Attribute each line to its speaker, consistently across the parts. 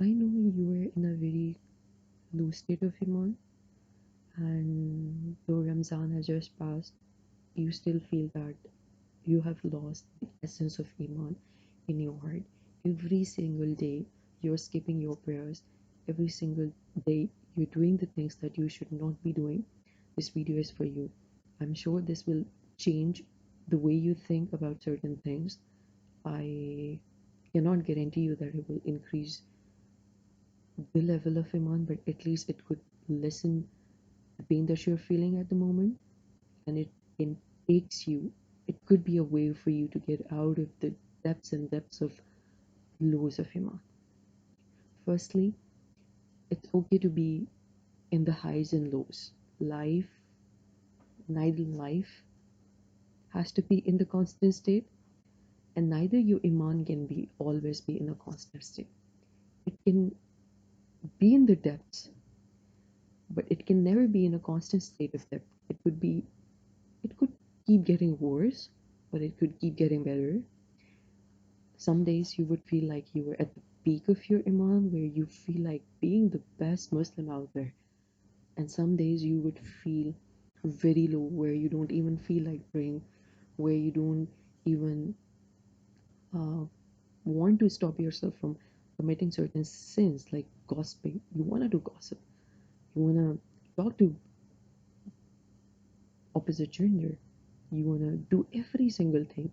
Speaker 1: I know you were in a very low state of iman, and though Ramzan has just passed, you still feel that you have lost the essence of iman in your heart. Every single day you're skipping your prayers, every single day you're doing the things that you should not be doing. This video is for you. I'm sure this will change the way you think about certain things. I cannot guarantee you that it will increase the level of iman, but at least it could lessen the pain that you're feeling at the moment, and it can takes you, it could be a way for you to get out of the depths and depths of lows of iman. Firstly, it's okay to be in the highs and lows. Life, neither life has to be in the constant state, and neither your iman can be always be in a constant state. It can be in the depths, but it can never be in a constant state of depth. It could keep getting worse, but it could keep getting better. Some days you would feel like you were at the peak of your iman, where you feel like being the best Muslim out there. And some days you would feel very low, where you don't even feel like praying, where you don't even uh, want to stop yourself from committing certain sins like gossiping. You want to do gossip, you want to talk to opposite gender, you want to do every single thing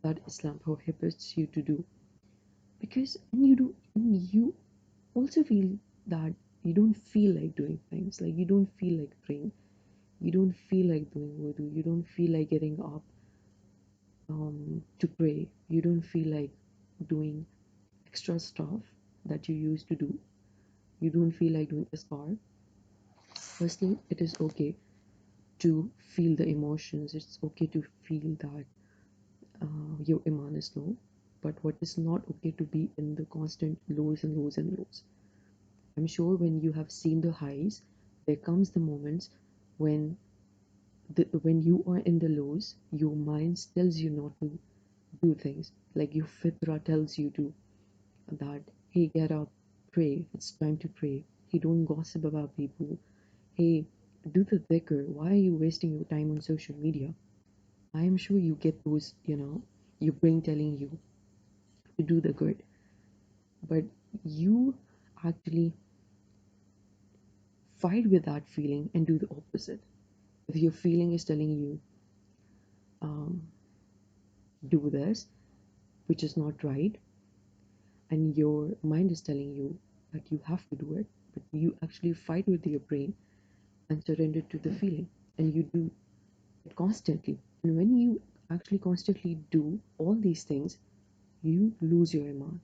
Speaker 1: that Islam prohibits you to do. Because and you also feel that you don't feel like doing things, like you don't feel like praying, you don't feel like doing wudu, you don't feel like getting up to pray, you don't feel like doing extra stuff that you used to do, you don't feel like doing iskar. Firstly, it is okay to feel the emotions, it's okay to feel that your iman is low, but what is not okay to be in the constant lows and lows and lows. I'm sure when you have seen the highs, there comes the moments when when you are in the lows, your mind tells you not to do things. Like your fitra tells you to that, hey, get up, pray. It's time to pray. Hey, don't gossip about people. Hey, do the dhikr. Why are you wasting your time on social media? I am sure you get those, your brain telling you to do the good, but you actually fight with that feeling and do the opposite. If your feeling is telling you, um, do this, which is not right, and your mind is telling you that you have to do it, but you actually fight with your brain and surrender to the feeling, and you do it constantly. And when you actually constantly do all these things, you lose your iman.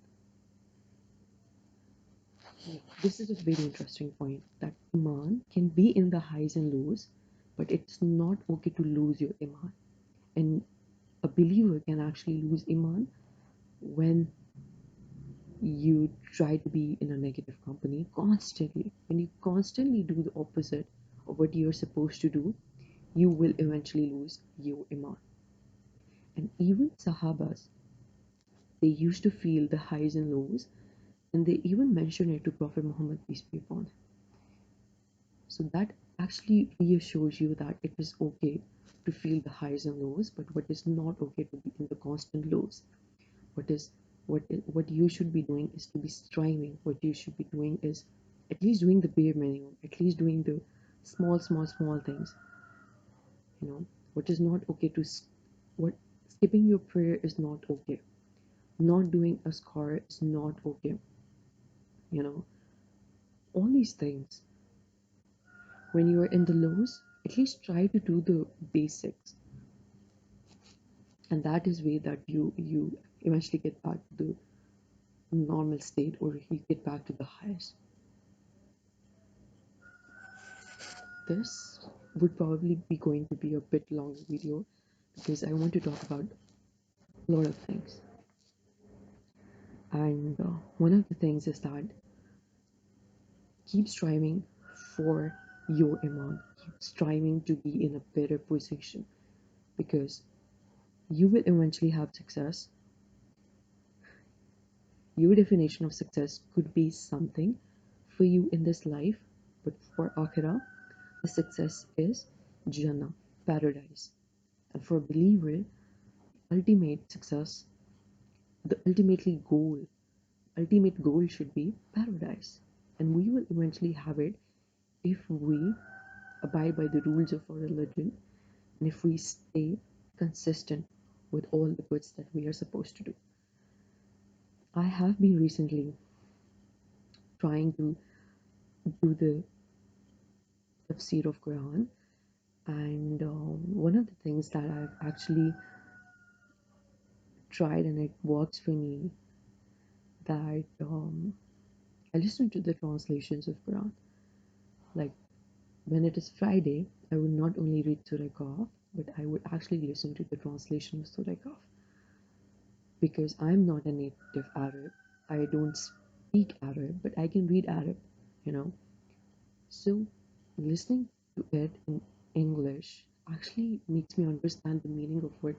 Speaker 1: This is a very interesting point, that iman can be in the highs and lows, but it's not okay to lose your iman. And a believer can actually lose iman when you try to be in a negative company constantly. When you constantly do the opposite of what you're supposed to do, you will eventually lose your iman. And even Sahabas, they used to feel the highs and lows, and they even mentioned it to Prophet Muhammad, peace be upon him. So that actually reassures you that it is okay to feel the highs and lows, but what is not okay to be in the constant lows. What is what you should be doing is to be striving. What you should be doing is at least doing the bare minimum, at least doing the small things. What is not okay to what skipping your prayer is not okay. Not doing a scar is not okay. You know, all these things. When you are in the lows, at least try to do the basics, and that is way that you eventually get back to the normal state, or you get back to the highest. This would probably be going to be a bit longer video, because I want to talk about a lot of things. And one of the things is that keep striving for your iman, keep striving to be in a better position, because you will eventually have success. Your definition of success could be something for you in this life, but for Akhirah, the success is Jannah, paradise. And for a believer, ultimate success, the ultimate goal should be paradise. And we will eventually have it if we abide by the rules of our religion and if we stay consistent with all the goods that we are supposed to do. I have been recently trying to do the tafsir of Quran, and one of the things that I've actually tried and it works for me, that I listen to the translations of Quran. Like when it is Friday, I will not only read Surah Kaf, but I would actually listen to the translation of Surah Kaf because I'm not a native Arab. I don't speak Arab, but I can read Arab, you know. So listening to it in English actually makes me understand the meaning of what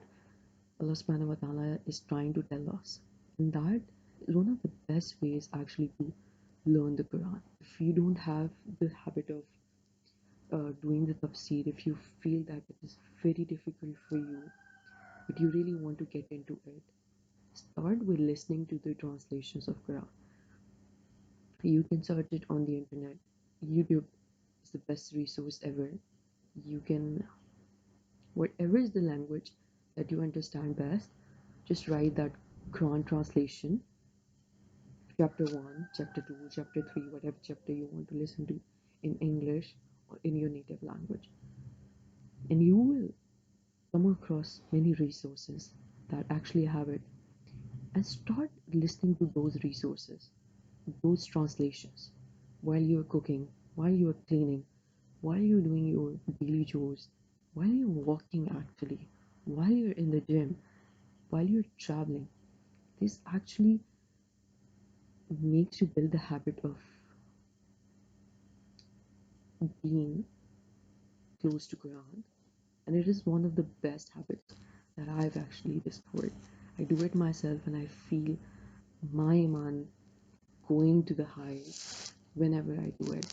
Speaker 1: Allah subhanahu wa ta'ala is trying to tell us. And that is one of the best ways actually to learn the Quran. If you don't have the habit of doing the tafsir, if you feel that it is very difficult for you, but you really want to get into it, start with listening to the translations of Quran. You can search it on the internet. YouTube is the best resource ever. You can, whatever is the language that you understand best, just write that Quran translation, chapter 1, chapter 2, chapter 3, whatever chapter you want to listen to in English or in your native language. And you will come across many resources that actually have it. And start listening to those resources, those translations, while you're cooking, while you're cleaning, while you're doing your daily chores, while you're walking actually, while you're in the gym, while you're traveling. This actually makes you build the habit of being close to Quran, and it is one of the best habits that I've actually discovered. I do it myself and I feel my iman going to the highs whenever I do it.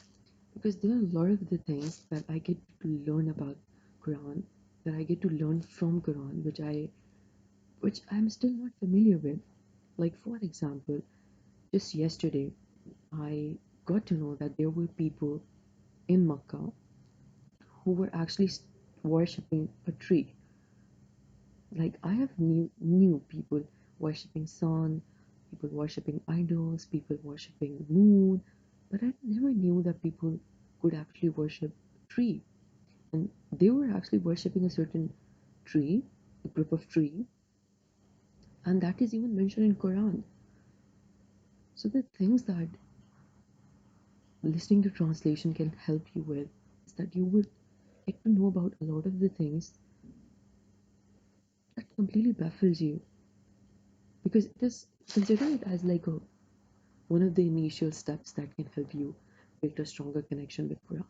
Speaker 1: Because there are a lot of the things that I get to learn about Quran, that I get to learn from Quran, which I'm still not familiar with. Like for example, just yesterday I got to know that there were people in Makkah who were actually worshipping a tree. Like I have new people worshipping sun, people worshipping idols, people worshipping moon, but I never knew that people could actually worship tree. And they were actually worshipping a certain tree, a group of tree, and that is even mentioned in Quran. So the things that listening to translation can help you with is that you would get to know about a lot of the things that completely baffles you because it is consider it as like a one of the initial steps that can help you build a stronger connection with Quran.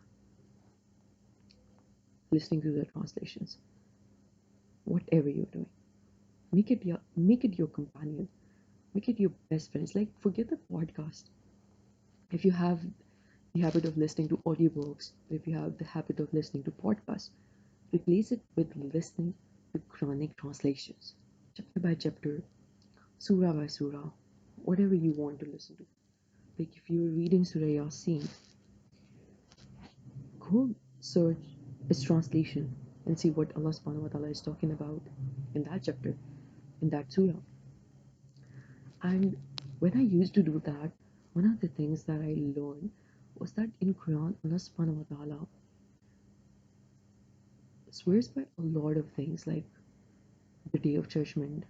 Speaker 1: Listening to the translations, whatever you're doing, make it your companion, make it your best friends. Like forget the podcast. If you have the habit of listening to audiobooks, if you have the habit of listening to podcasts, replace it with listening to Quranic translations, chapter by chapter, surah by surah, whatever you want to listen to. Like if you're reading Surah Yasin, go search its translation and see what Allah subhanahu wa ta'ala is talking about in that chapter, in that surah. And when I used to do that, one of the things that I learned was that in Quran, Allah subhanahu wa ta'ala swears by a lot of things like the day of judgment,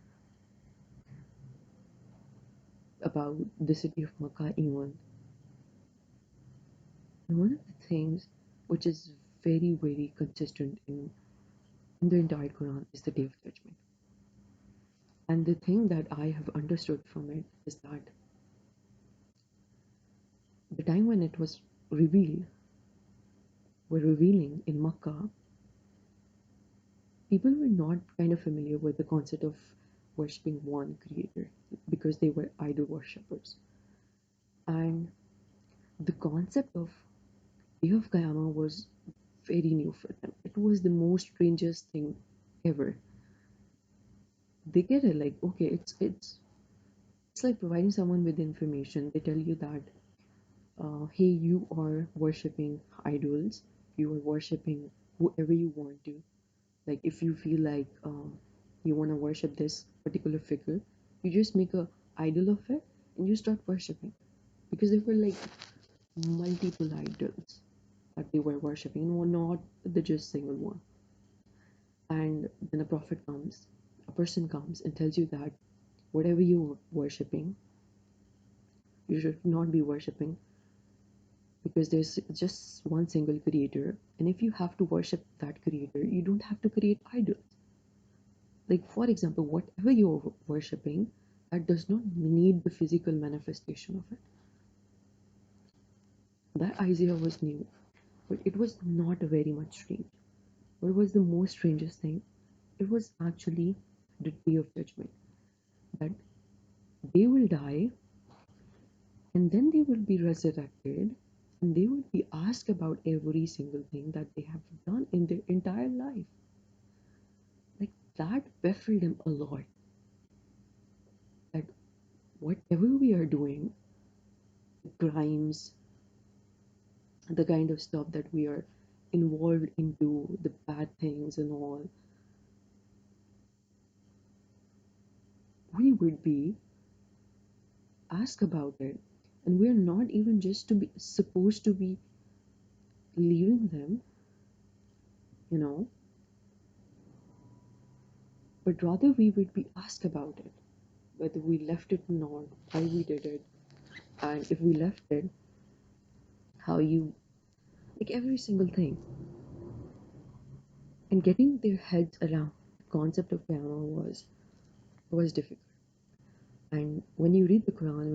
Speaker 1: about the city of Makkah even. And one of the things which is very, very consistent in the entire Quran is the day of judgment. And the thing that I have understood from it is that the time when it was revealed, were revealing in Makkah, people were not kind of familiar with the concept of worshipping one creator because they were idol worshippers. And the concept of Day of Qiyamah was very new for them. It was the most strangest thing ever. They get it like, okay, it's like providing someone with information. They tell you that, hey, you are worshipping idols. You are worshipping whoever you want to. Like if you feel like you want to worship this particular figure, you just make a idol of it and you start worshipping, because there were like multiple idols that they were worshipping, no, not the just single one. And then a person comes and tells you that whatever you're worshipping, you should not be worshipping, because there's just one single creator. And if you have to worship that creator, you don't have to create idols. Like, for example, whatever you're worshipping, that does not need the physical manifestation of it. That idea was new, but it was not very much strange. What was the most strangest thing? It was actually the day of judgment. That they will die and then they will be resurrected and they will be asked about every single thing that they have done in their entire life. Like that baffled him a lot. That whatever we are doing, the crimes, the kind of stuff that we are involved into, the bad things and all, we would be asked about it. And we're not even just to be supposed to be leaving them, you know, but rather we would be asked about it, whether we left it or not, why we did it, and if we left it, how you, like every single thing. And getting their heads around the concept of piano was difficult. And when you read the Quran,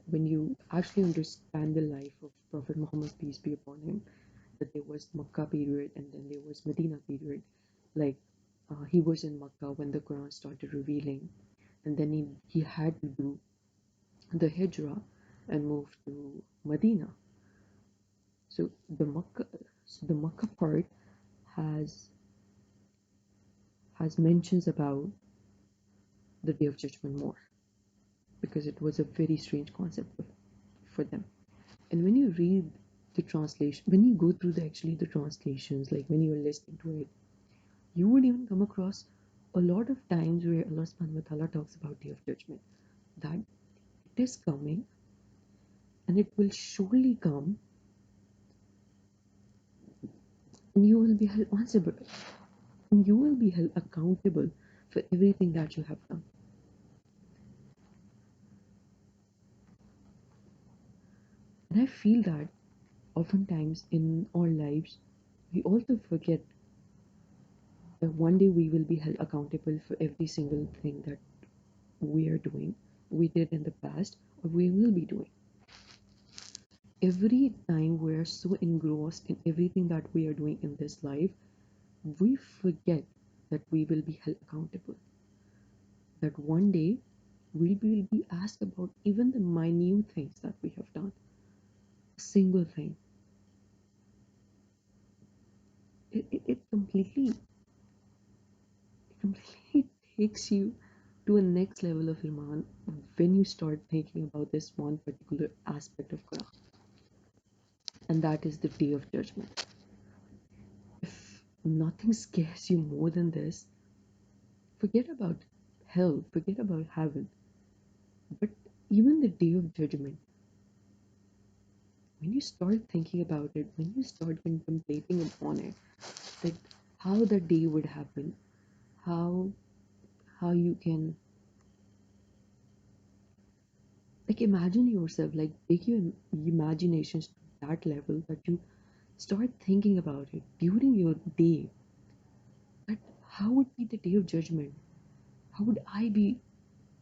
Speaker 1: when you actually understand the life of Prophet Muhammad, peace be upon him, that there was Makkah period and then there was Medina period. Like he was in Makkah when the Quran started revealing, and then he had to do the hijrah and move to Medina. So the Makkah part has has mentions about the Day of Judgment more, because it was a very strange concept for them. And when you read the translation, when you go through the translations, like when you're listening to it, you would even come across a lot of times where Allah subhanahu wa ta'ala talks about Day of Judgment, that it is coming and it will surely come, and you will be held answerable, and you will be held accountable for everything that you have done. And I feel that oftentimes in our lives, we also forget that one day we will be held accountable for every single thing that we are doing, we did in the past, or we will be doing. Every time we're so engrossed in everything that we are doing in this life, we forget that we will be held accountable. That one day we will be asked about even the minute things that we have done. A single thing. It completely takes you to a next level of iman when you start thinking about this one particular aspect of Quran, and that is the day of judgment. If nothing scares you more than this, forget about hell, forget about heaven. But even the day of judgment, when you start thinking about it, when you start contemplating upon it, that how the day would happen, how how you can, like, imagine yourself, like take your imaginations to that level that you start thinking about it during your day, that how would be the day of judgment, how would I be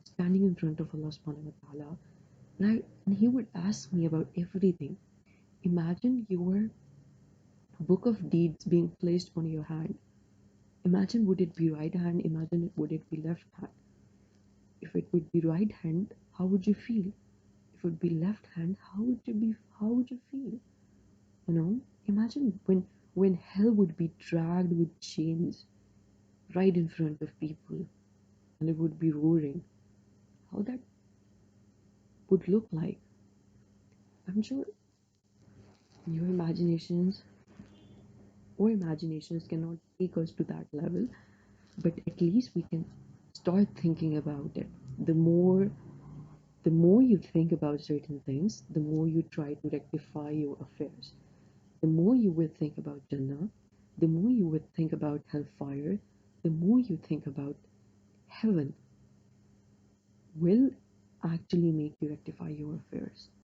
Speaker 1: standing in front of Allah subhanahu wa ta'ala, and he would ask me about everything. Imagine your book of deeds being placed on your hand. Imagine, would it be right hand? Imagine, would it be left hand? If it would be right hand, how would you feel? If it would be left hand, how would you feel? You know, imagine when hell would be dragged with chains right in front of people and it would be roaring. How that would look like. I'm sure your imaginations cannot take us to that level, but at least we can start thinking about it. The more you think about certain things, the more you try to rectify your affairs. The more you will think about Jannah, the more you would think about hellfire, the more you think about heaven will actually make you rectify your affairs.